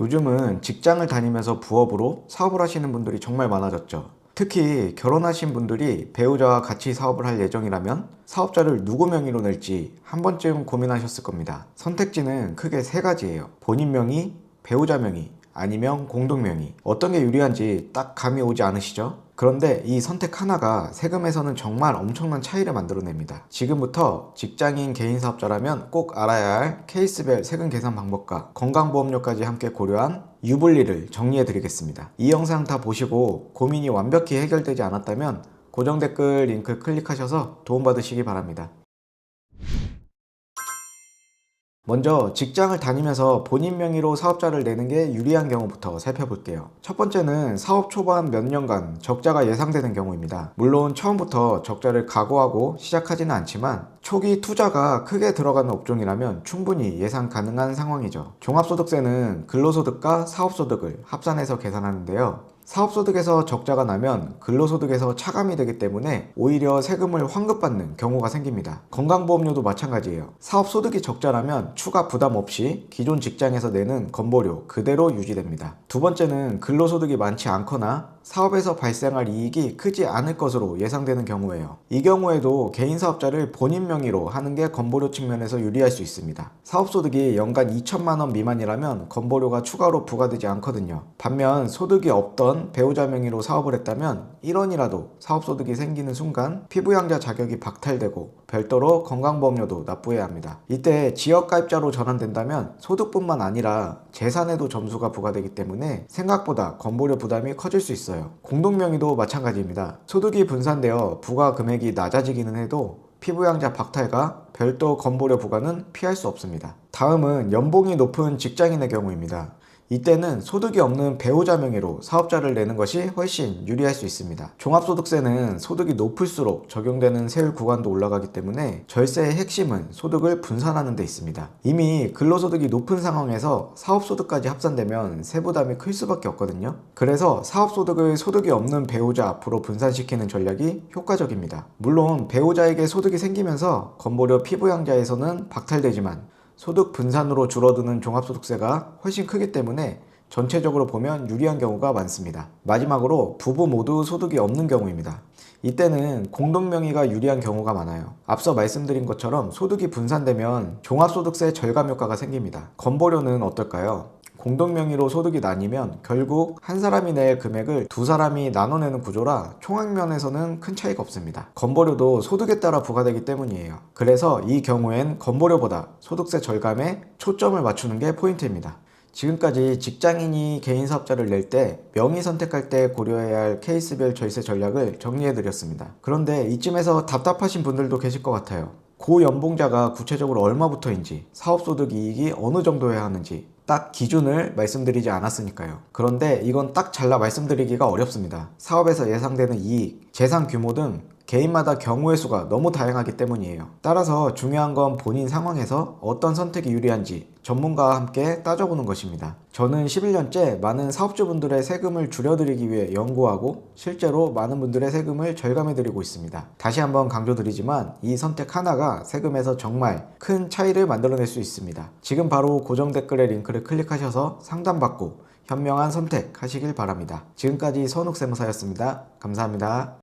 요즘은 직장을 다니면서 부업으로 사업을 하시는 분들이 정말 많아졌죠. 특히 결혼하신 분들이 배우자와 같이 사업을 할 예정이라면 사업자를 누구 명의로 낼지 한 번쯤 고민하셨을 겁니다. 선택지는 크게 세 가지예요. 본인 명의, 배우자 명의, 아니면 공동 명의. 어떤 게 유리한지 딱 감이 오지 않으시죠? 그런데 이 선택 하나가 세금에서는 정말 엄청난 차이를 만들어냅니다. 지금부터 직장인 개인 사업자라면 꼭 알아야 할 케이스별 세금 계산 방법과 건강보험료까지 함께 고려한 유불리를 정리해 드리겠습니다. 이 영상 다 보시고 고민이 완벽히 해결되지 않았다면 고정 댓글 링크 클릭하셔서 도움받으시기 바랍니다. 먼저 직장을 다니면서 본인 명의로 사업자를 내는 게 유리한 경우부터 살펴볼게요. 첫 번째는 사업 초반 몇 년간 적자가 예상되는 경우입니다. 물론 처음부터 적자를 각오하고 시작하지는 않지만 초기 투자가 크게 들어가는 업종이라면 충분히 예상 가능한 상황이죠. 종합소득세는 근로소득과 사업소득을 합산해서 계산하는데요. 사업소득에서 적자가 나면 근로소득에서 차감이 되기 때문에 오히려 세금을 환급받는 경우가 생깁니다. 건강보험료도 마찬가지예요. 사업소득이 적자라면 추가 부담 없이 기존 직장에서 내는 건보료 그대로 유지됩니다. 두 번째는 근로소득이 많지 않거나 사업에서 발생할 이익이 크지 않을 것으로 예상되는 경우예요. 이 경우에도 개인 사업자를 본인 명의로 하는 게 건보료 측면에서 유리할 수 있습니다. 사업소득이 연간 2천만 원 미만이라면 건보료가 추가로 부과되지 않거든요. 반면 소득이 없던 배우자 명의로 사업을 했다면 1원이라도 사업소득이 생기는 순간 피부양자 자격이 박탈되고 별도로 건강보험료도 납부해야 합니다. 이때 지역가입자로 전환된다면 소득뿐만 아니라 재산에도 점수가 부과되기 때문에 생각보다 건보료 부담이 커질 수 있어요. 공동명의도 마찬가지입니다. 소득이 분산되어 부과 금액이 낮아지기는 해도 피부양자 박탈과 별도 건보료 부과는 피할 수 없습니다. 다음은 연봉이 높은 직장인의 경우입니다. 이때는 소득이 없는 배우자 명의로 사업자를 내는 것이 훨씬 유리할 수 있습니다. 종합소득세는 소득이 높을수록 적용되는 세율 구간도 올라가기 때문에 절세의 핵심은 소득을 분산하는 데 있습니다. 이미 근로소득이 높은 상황에서 사업소득까지 합산되면 세부담이 클 수밖에 없거든요. 그래서 사업소득을 소득이 없는 배우자 앞으로 분산시키는 전략이 효과적입니다. 물론 배우자에게 소득이 생기면서 건보료 피부양자에서는 박탈되지만 소득 분산으로 줄어드는 종합소득세가 훨씬 크기 때문에 전체적으로 보면 유리한 경우가 많습니다. 마지막으로 부부 모두 소득이 없는 경우입니다. 이때는 공동명의가 유리한 경우가 많아요. 앞서 말씀드린 것처럼 소득이 분산되면 종합소득세 절감 효과가 생깁니다. 건보료는 어떨까요? 공동명의로 소득이 나뉘면 결국 한 사람이 낼 금액을 두 사람이 나눠내는 구조라 총액면에서는 큰 차이가 없습니다. 건보료도 소득에 따라 부과되기 때문이에요. 그래서 이 경우엔 건보료보다 소득세 절감에 초점을 맞추는 게 포인트입니다. 지금까지 직장인이 개인 사업자를 낼 때 명의 선택할 때 고려해야 할 케이스별 절세 전략을 정리해드렸습니다. 그런데 이쯤에서 답답하신 분들도 계실 것 같아요. 고연봉자가 구체적으로 얼마부터인지, 사업소득 이익이 어느 정도여야 하는지 딱 기준을 말씀드리지 않았으니까요. 그런데 이건 딱 잘라 말씀드리기가 어렵습니다. 사업에서 예상되는 이익, 재산 규모 등 개인마다 경우의 수가 너무 다양하기 때문이에요. 따라서 중요한 건 본인 상황에서 어떤 선택이 유리한지 전문가와 함께 따져보는 것입니다. 저는 11년째 많은 사업주분들의 세금을 줄여드리기 위해 연구하고 실제로 많은 분들의 세금을 절감해드리고 있습니다. 다시 한번 강조드리지만 이 선택 하나가 세금에서 정말 큰 차이를 만들어낼 수 있습니다. 지금 바로 고정 댓글의 링크를 클릭하셔서 상담받고 현명한 선택하시길 바랍니다. 지금까지 선욱세무사였습니다. 감사합니다.